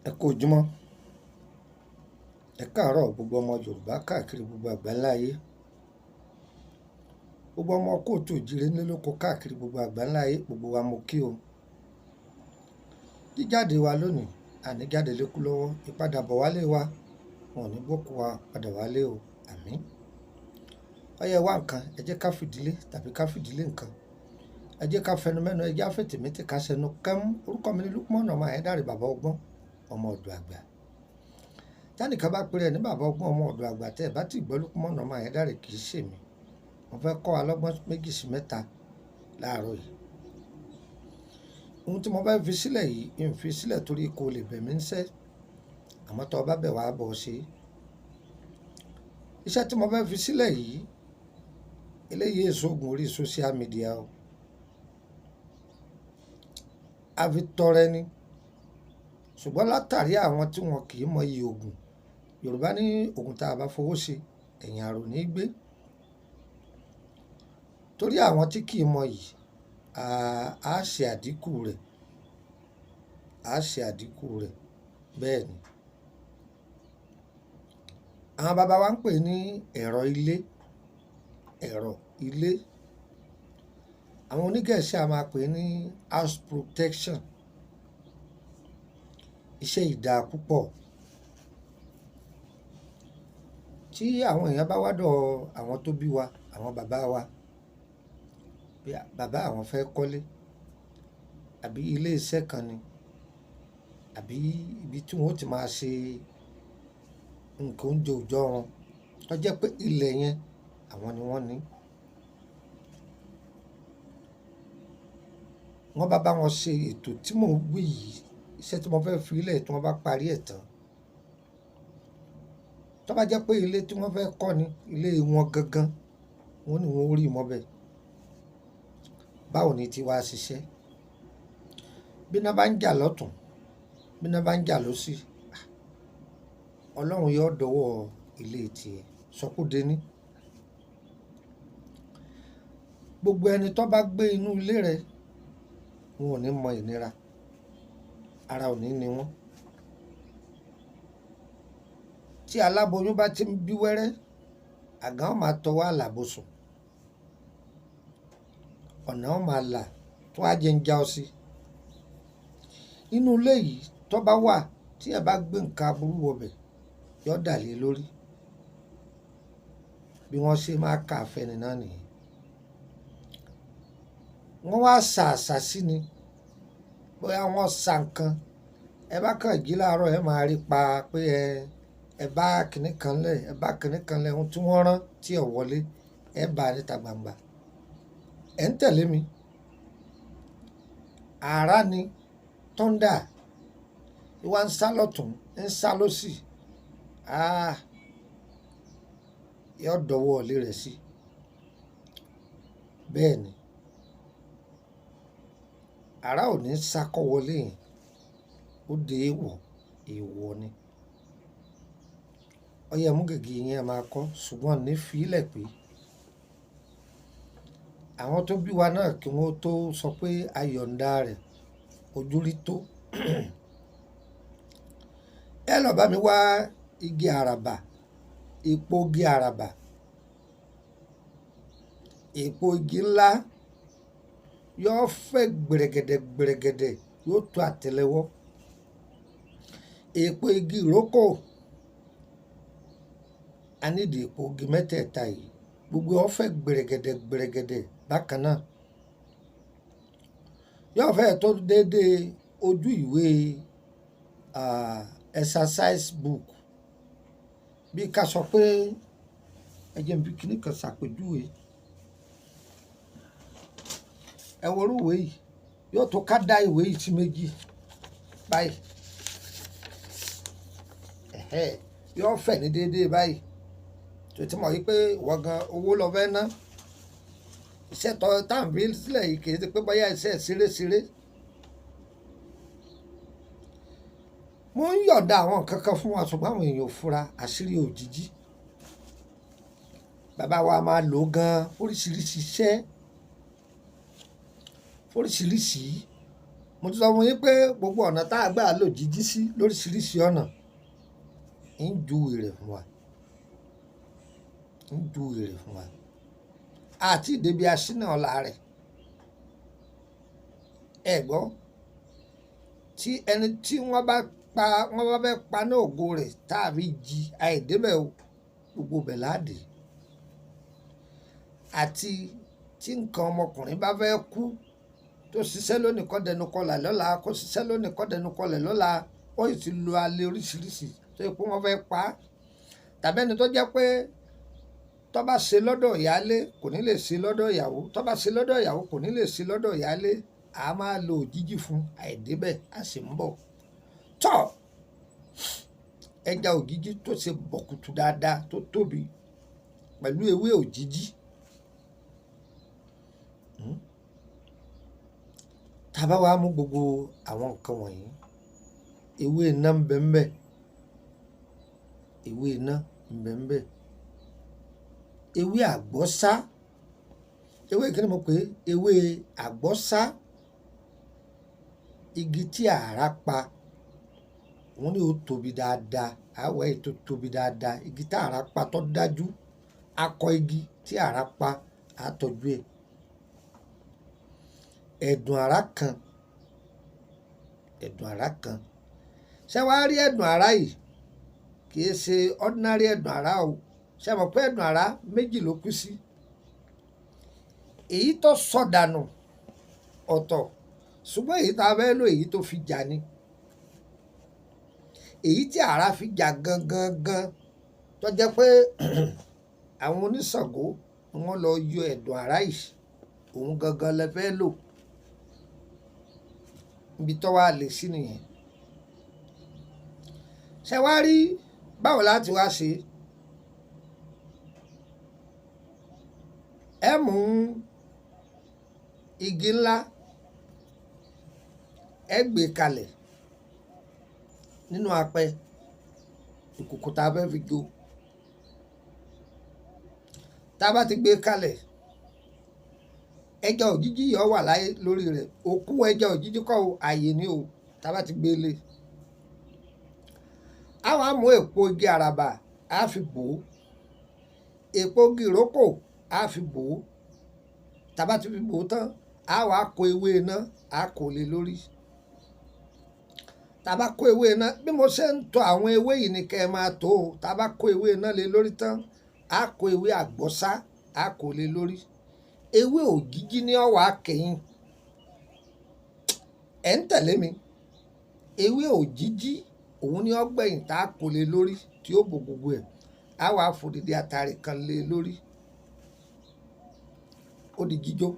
Ẹ kú ojúmọ́, ẹ káàárọ̀ gbogbo ọmọ Yorùbá káàkiri gbogbo àgbáńlá ayé, gbogbo ọmọ kóòtù òjíire nílé lóko káàkiri gbogbo àgbáńlá ayé, gbogbo wa mo kí o. Jíjáde wa lónìí, àní jáde lékú lọ́wọ́, ìpadàbọ̀ wálé wa, wọn ò ní gbókù wa padà wálé o, àmín. Ó yẹ wá nǹkan, ẹ jẹ́ ká fìdílé tàbí ká fìdílé nǹkan, ẹ jẹ́ ká fẹnu mẹ́nu, ẹ jẹ́ àfẹ̀tẹ̀mẹ́tẹ̀ ká sẹnu kẹ́mú. Orúkọ mi ni Lukman ọmọ Ayédáre bàbá ọgbọ́n, ọmọ ọ̀dọ̀ àgbà. Tánìkan bá pèrè ní bàbá ọgbọ́n ọmọ ọ̀dọ̀ àgbà tẹ́ ẹ bá ti gbọ́ Lukman ọmọ Ayédáre kì í ṣèmi. Mo fẹ́ kọ́ wa lọ́gbọ́n méjì sí mẹ́ta láàárọ̀ yìí. Ohun tí mo bá fi sílẹ̀ yìí ń fi sílẹ̀ torí kò lè bẹ̀ mí ń sẹ́, àmọ́ tó bá bẹ̀ wá bọ̀ ṣe. Iṣẹ́ tí mo fẹ́ fi sílẹ̀ yìí, eléyìí èso oògùn orí social media o. A fi tọrẹ ni, ṣùgbọ́n látàrí àwọn tí wọn kì í mọ iye oògùn. Yorùbá ní oògùn tá a bá fowó ṣe ẹ̀yìn àrò ní gbé. Torí àwọn tí kì í mọ yìí, a ṣe àdínkù rẹ̀, bẹ́ẹ̀ ni. Àwọn bàbá wa ń pè ní ẹ̀rọ ilé. Àwọn onígẹ̀ẹ́sì a máa pè ní house protection. Iṣẹ́ ìdá púpọ̀. Tí àwọn èèyàn bá wádọ̀ àwọn tó bí wa, àwọn bàbá wa, bí bàbá àwọn fẹ́ kọ́lé, àbí ilé iṣẹ́ kan ni, àbí ibi tí wọ́n ó ti máa ṣe nǹkan oúnjẹ òòjọ́ wọn, tó jẹ́ pé ilẹ̀ yẹn àwọn ni wọ́n ní. Wọ́n bá wọn ṣe ètò tí mò ń wí yìí, iṣẹ́ tí mo fẹ́ fi ilẹ̀ tí wọ́n bá parí ẹ̀ tán. Tó bá jẹ́ pé ilé tí wọ́n fẹ́ kọ́ ni, ilé wọn gangan, wọ́n ní wọ́n rí mọ́ bẹ́ẹ̀. Báwo ni tí wàá ṣiṣẹ́? Bí iná bá ń jà lọ́tùn, bí iná bá ń jà lósì, Ọlọ́run yóò dọwọ́ ilé tiẹ̀ sọkúdé ní. Gbogbo ẹni tó bá gbé inú ilé rẹ̀, wọn ò ní mọ ìnira, ara ò ní ni wọ́n. Tí aláboyún bá ti ń bí wẹ́rẹ́, àgàn máa tọwọ́ àlàbòsùn, ọ̀nà ó máa là tó á jẹ́ ń já ọ sí. Inú ilé yìí tó bá wà, tí ẹ bá gbé nǹkan aburú wọbẹ̀, yóò dà lé lórí. Bí wọ́n ṣe máa kà fẹ́ni náà nìyẹn. Wọ́n wá ṣàṣà sí ni, bóyá wọ́n sa nǹkan, ẹ bá kàn jí láàárọ̀ ẹ máa rí pa pé ẹ bá kinní kan lẹ̀, ohun tí wọ́n rán tí ò wọlé, ẹ bá níta gbangba. Ẹ ń tẹ̀lé mi. Àrá ni, tọ́ndà, ìwà ń sá lọ́tùn, ń sá lósì. Yóò dọwọ́ ilé rẹ̀ sí. Bẹ́ẹ̀ ni. Àrá ò ní sákọ́ wọlé yẹn, ó de èèwọ̀ ni. Ó yẹ mú gègé yẹn máa kọ́, ṣùgbọ́n ní fi ilẹ̀ pé àwọn tó bí wa náà kí wọ́n tó sọ pé ayọ̀ǹda rẹ̀ ojú rí tó. Ẹ lọ bá mi wá igi àràbà, èpo igi àràbà, èpo igi ńlá, yóò fẹ́ gbẹ̀rẹ̀gẹ̀dẹ̀, yóò tó àtẹ́lẹwọ́. Èpo igi ìrókò, a nídìí èpo igi mẹ́tẹ̀ẹ̀ta yìí, gbogbo wọn fẹ́ gbẹ̀rẹ̀gẹ̀dẹ̀ bákan náà. Yóò fẹ́ tó déédéé ojú ìwé exercise book. Bí ká sọ pé ẹ jẹ́ n fi kíní kan ṣàpèjúwe. Ẹ wo irú ìwé yìí, yóò tó ká dá ìwé yìí sí méjì báyìí. Yóò fẹ́ ní déédéé báyìí. Tó ti mọ̀ wípé wọ́n gan owó lọ fẹ́ ná. Iṣẹ́ tọ́ táǹbì sílẹ̀ yìí kì í ṣe pé bóyá iṣẹ́ ṣeré. Mo ń yọ̀ǹda àwọn nǹkan kan fún wa, ṣùgbọ́n àwọn èèyàn ò fura, àṣírí òjijì. Bàbá wa máa lò gan oríṣiríṣi iṣẹ́, oríṣiríṣi. mo ti sọ fún yín pé gbogbo ọ̀nà tá a gbà lò jíjí sí lóríṣiríṣi ọ̀nà ń júwe rẹ̀ fún wa ń júwe rẹ̀ fún wa àti ìdèbí aṣínà ọ̀la rẹ̀ ẹ gbọ́ tí ẹni tí wọ́n bá fẹ́ pa ní ògo rẹ̀ tàbí jí àìdébẹ̀ o gbogbo bẹ̀ láàdì àti tí nǹkan ọmọkùnrin bá fẹ́ kú tó ṣiṣẹ́ lónìí kọ́ dẹnu kọlà lọ́la kó ṣiṣẹ́ lónìí kọ́ dẹnu kọlẹ̀ lọ́la ó sì ti lo alẹ́ oríṣiríṣi tó yẹ pé wọ́n fẹ́ pa á tàbí ẹni tó jẹ́ pé tó bá ṣe lọ́dọ̀ ìyálé kò ní lè ṣe lọ́dọ̀ ìyàwó tó bá ṣe lọ́dọ̀ ìyàwó kò ní lè ṣe lọ́dọ̀ ìyálé a máa lo òjijì fún àìdébẹ̀ a sì ń bọ̀ tọ́ ẹja òjijì tó ṣe bọ̀kùtù dáadáa tó tóbi pẹ̀lú ewé òjijì tá a bá wá mú gbogbo àwọn nǹkan wọ̀nyí ewé iná ń bẹ ń bẹ ewé iná ń bẹ ń bẹ ewé àgbọ́sá ewé kí ni mo pè é ewé àgbọ́sá igi tí àrá pa wọ́n ní ó tóbi dáadáa àwọ̀ ẹ̀ tó tóbi dáadáa igi tí àrá pa tó dájú akọ igi tí àrá pa àtọ́jú ẹ̀ ẹ̀dùn àrá kan ṣé wàá rí ẹ̀dùn àrá yìí kì í ṣe ordinary ẹ̀dùn àrá o ṣé mọ̀ pé ẹ̀dùn àrá méjì ló kú sí èyí tó sọ̀dànù ọ̀tọ̀ ṣùgbọ́n èyí tá a fẹ́ lò èyí tó fi jà ni èyí tí àrá fi jà gangan tó jẹ́ pé àwọn oníṣàngó wọ́n lọ yọ ẹ̀dùn àrá yìí òun gangan lẹ fẹ́ lò ibi tó wà lè sí nìyẹn ṣé wàá rí báwo láti wá ṣe ẹ mú igi ńlá ẹ gbé kalẹ̀ nínú apẹ ìkòkò tá a fẹ́ fi jó tá a bá ti gbé kalẹ̀ ẹja òjijì yọ wà láyé lórí rẹ̀ òkú ẹja òjijì kọ́ ààyè ni o tá a bá ti gbé lé a wá mú èpo igi àràbà a fi bò ó èpo igi ìrókò a fi bò ó tá a bá ti fi bò ó tán a wá kó ewé iná a kò lé lórí tá a bá kó ewé iná bí mo ṣe ń tọ́ àwọn ewé yìí ni kẹ́ ẹ máa tó o tá a bá kó ewé iná lé lórí tán a kó ewé àgbọ́sá a kò lé lórí ewé òjijì ní ọwọ́ akẹ́yìn ẹ̀ ń tẹ̀lé mi ewé òjijì òun ní ọgbẹ̀yìn tá a kò lé lórí tí ó bò gbogbo ẹ̀ á wàá fòdìdí àtàrí kan lé lórí ó di jíjó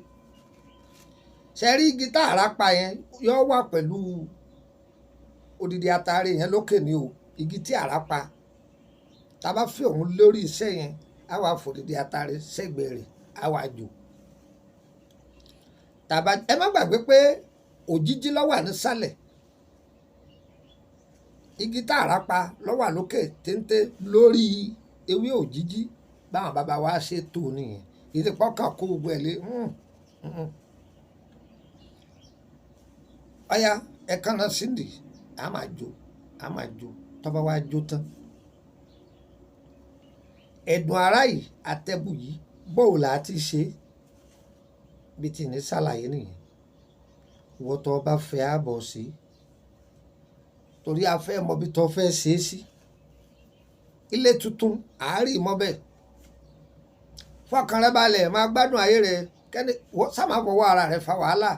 ṣẹ́rí igi tá àrá pa yẹn yọ wà pẹ̀lú odidi àtàrí yẹn lókè ní o igi tí àrá pa tá a bá fi òun lórí iṣẹ́ yẹn á wàá fòdìdí àtàrí sẹ́gbẹ̀ẹ́ rẹ̀ á wàá jò tàbá ẹ má gbàgbé pé òjijì ló wà nísàlẹ̀ igi tá àrá pa ló wà lókè téńté lórí ewé òjijì báwọn bàbá wa ṣe tó nìyẹn ìdípọ̀ kan kó gbogbo ẹ̀ lé ọ̀ya ẹ̀kan náà síndì a máa jó tọ́ba wa jó tán ẹ̀dùn àrá yìí àtẹ̀bù yìí bóò là á ti ṣe bí ti ní ṣàlàyé nìyẹn wọ́n tó bá fẹ́ àbọ̀ sí torí a fẹ́ mọ bí tó fẹ́ ṣe é sí ilé tuntun àárín mọ́ bẹ́ẹ̀ fọkàn rẹ balẹ̀ máa gbádùn ayé rẹ kẹ́ni sáà máa fọwọ́ ara rẹ fa wàhálà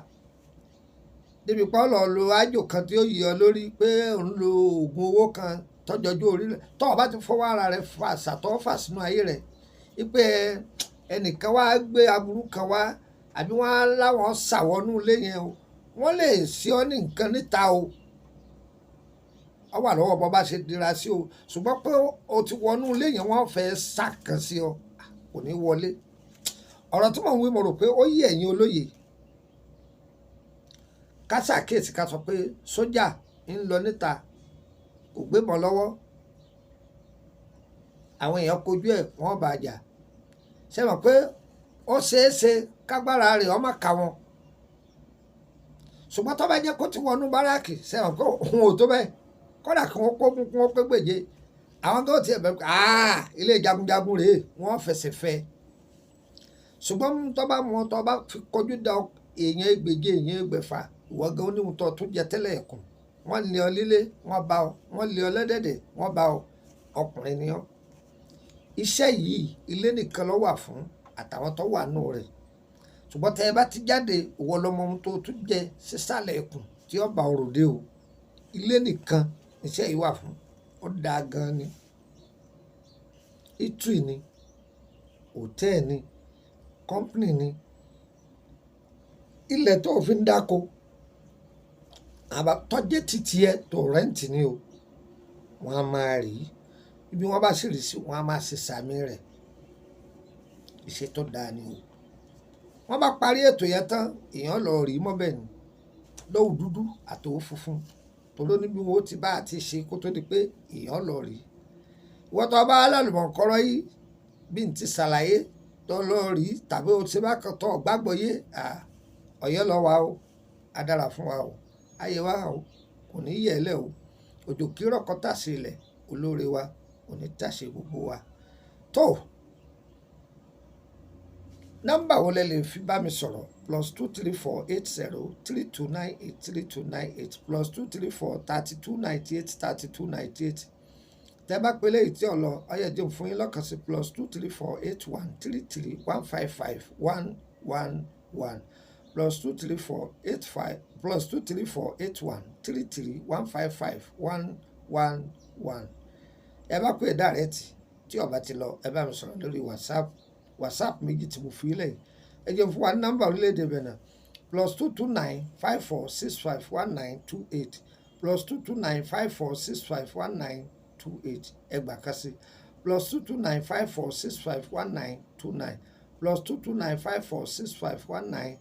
débi pé ọlọ́ lo ájò kan tí ó yí ọ lórí pé òun lo oògùn owó kan tọ́jọ́jú orílẹ̀ tó o bá ti fọwọ́ ara rẹ fa àṣàtọ́ fà sínú ayé rẹ wípé ẹnìkan wá gbé aburú kan wá àbí wọ́n á láwọn ṣàwọnú ilé yẹn o wọ́n lè ṣe ọ́ ní nǹkan níta o ọ wà lọ́wọ́ bọ́ bá ṣe dira sí o ṣùgbọ́n pé o ti wọnú ilé yẹn wọ́n fẹ́ ṣàkàn sí ọ kò ní wọlé ọ̀rọ̀ tí mò ń wí mo rò pé ó yé ẹ̀yin olóye ká ṣàkíyèsí ká sọ pé sójà ń lọ níta kò gbébọn lọ́wọ́ àwọn èèyàn kojú ẹ̀ wọ́n bá jà ṣe mọ̀ pé ó ṣeé ṣe kágbára rẹ̀ ọmọ kà wọn ṣùgbọ́n tó bá jẹ́ kó ti wọnú báràkì sẹ́wọ̀n kó òun ò tó bẹ́ẹ̀ kódà kí wọ́n kó kí wọ́n pé gbèje àwọn tó tiẹ̀ bẹ̀rù ilé jagunjagun rèé wọ́n fẹsẹ̀ fẹ́ ṣùgbọ́n tó bá mọ tó bá fi kọjú da èèyàn ẹgbèje èèyàn ẹgbẹ̀fà ìwọ gan oníhun tó tún jẹ tẹ́lẹ̀ ẹ̀kùn wọ́n lé ọ lílé wọ́n bá ọ wọ́n lé ọ lẹ́dẹ̀dẹ̀ wọ́n bá ọ ọkùnrin ni ọ́ iṣẹ́ yìí ilé nìkan ló wà fún àtàwọn tó wà nù rẹ̀ ṣùgbọ́n tẹ́ ẹ bá ti jáde ìwọ lọmọ ohun tó tún jẹ sísàlẹ̀ ẹ̀kùn tí ó bá ọrọ̀ dé o ilé nìkan iṣẹ́ yìí wà fún ó dáa gan ni itri ni hòtẹ́ẹ̀ ni kọ́mpìnì ni ilẹ̀ tó fi ń dáko àbátọ́jẹ́ títí ẹ tó rẹ́ǹtì ni o wọ́n á máa rí ibi wọ́n bá sì rí sí wọ́n á máa ṣe sàmì rẹ̀ iṣẹ́ tó dáa ni o wọ́n bá parí ètò yẹn tán èèyàn lọ rí mọ́bẹ̀ ni lọ́wọ́ dúdú àtòwò funfun tó ló ní bí wọ́n ti bá àti ṣe kó tó di pé èèyàn lọ rí ìwọ́n tó bá alálùmọ̀kọ́rọ́ yìí bí n ti ṣàlàyé tó lọ rí tàbí o ti bá kàn tó gbàgbọ́ yé ọ̀yọ́ lọ wa o á dára fún wa o ayé wa o kò ní yẹ̀ ẹ́ lẹ̀ o òjò kírọ̀ kọ́ tàṣe ilẹ̀ olóore wa kò ní tàṣe gbogbo wa tó nọ́mbà wo lẹ lè fi bá mi sọ̀rọ̀ +2348032983298 +23432983298 tẹ́ bá pélé ìtí ọ̀lọ́ ọyẹ́dẹ́ fún yín lọ́kàn sí +2348133155111 +2348133155111 ẹ bá pé dàrẹ́tì tí ó bá ti lọ ẹ bá mi sọ̀rọ̀ lórí whatsapp méjì tí mo fi lẹ̀ ẹ jẹ́ fún wa ní nọ́mbà orílẹ̀-èdè Benin +22954651928 +22954651928 ẹgbà kan sí +22954651929 +22954651929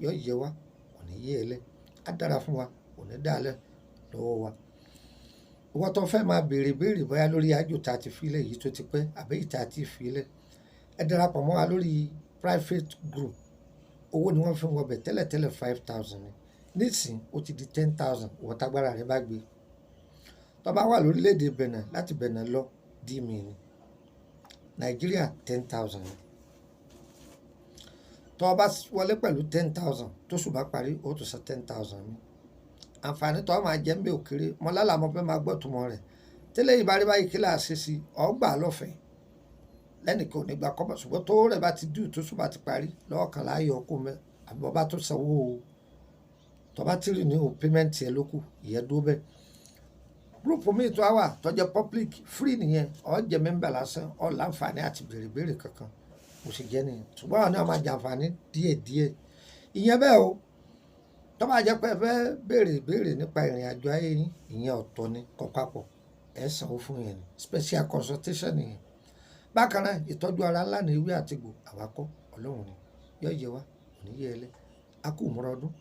yóò yẹ wa kò ní yé ẹ lẹ á dára fún wa kò ní dá lẹ lọ́wọ́ wa ìwọ tó fẹ́ máa béèrè bóyá lórí àjò tá a ti filẹ̀ yìí tó ti pẹ́ àbí ìta ti filẹ̀ ẹ darapọ̀ mọ́ wa lórí private group owó ni wọ́n fi ń wọbẹ̀ tẹ́lẹ̀tẹ́lẹ̀ 5,000 ni nísìn ó ti di 10,000 ìwọ́n tágbára rẹ bá gbé tó bá wà lórílẹ̀‐èdè Benin láti Benin lọ dí mi ni Nàìjíríà 10,000 ni tó bá wọlé pẹ̀lú 10,000 tó ṣùgbọ́n parí ó tó san 10,000 mi àǹfààní tó máa jẹ́ ń bẹ́ òkèrè mọ́ lálàmọ́ fẹ́ máa gbọ́ túmọ̀ rẹ̀ tẹ́lẹ̀ yìí bá rí báyìí kí láà ṣe sí ọgbà lọ́fẹ̀ẹ́ lẹ́nìkan ò ní gba kọ́bọ̀ ṣùgbọ́n tó rẹ̀ bá ti dùn tó ṣùgbọ́n ti parí lọ́wọ́ kan láàyè ọkọ̀ mẹ́ àbọ̀ bá tó sanwó o tó bá ti rí ní o payment ẹ̀ lókù ìyẹn dúró bẹ́ẹ̀. gúrùpù míì tó wà tó jẹ́ public free nìyẹn ó jẹ́ mẹ́mbà lásán ó láǹfààní àti béèrè kankan kò sì jẹ́ nìyẹn ṣùgbọ́n àwọn náà máa jàǹfààní díẹ̀díẹ̀ ìyẹn bẹ́ẹ̀ o tó bá jẹ́ pé ẹ fẹ́ béèrè nípa ìrìn àjò ayé yín ìyẹn ọ̀tọ̀ ni kọ́ papọ̀ ẹ̀ sanwó fún yẹn ni special consultation nìyẹn bákan náà ìtọ́jú ara ńlá ní ewé àtìgbò àwakọ́ ọlọ́run ni yóò yẹ wá kò ní yẹ ẹlẹ́ a kú múra ọdún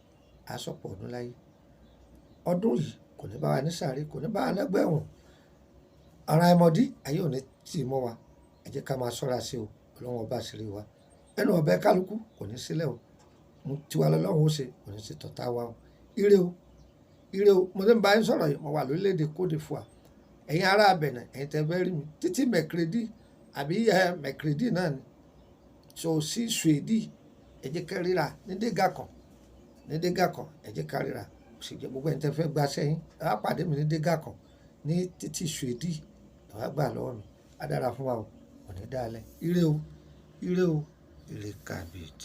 àsọpọ̀ ọdún láyé ọdún yìí kò ní bá wa ní sàárè kò ní bá wa lẹ́gbẹ́ ẹ̀wọ̀n ara ẹmọdí ayé ò ní tì mọ́ wa ẹ jẹ́ ká máa ṣọ́ra sí o ọlọ́run ọba àṣírí wa ẹnu ọ̀bẹ kálukú kò ní sílẹ̀ o mo tiwa lọ́lọ́run ó ṣe kò ní sí tọ̀tá wa o ire o mo ti ń bá yín sọ̀rọ̀ yìí mo wà lórílẹ̀‐èdè Côte d'Ivoire ẹ̀yin ará Benin ẹ̀yin tẹ́ fẹ́ rí mi títí mẹ̀kìrìdì àbí mẹ̀kìrìdì náà ni so sí suèdì ẹ jẹ́ ká ríra ní dégà kan ẹ jẹ́ ká ríra sì jẹ́ gbogbo ẹni tẹ́ fẹ́ gba sẹ́yìn ẹ wá pàdé mi ní dégà kan ní títí suèdì ẹ wá gbà lọ́wọ́ mi á dára fún wa o kò ní dáa lẹ́ ire o ire kàbìtì.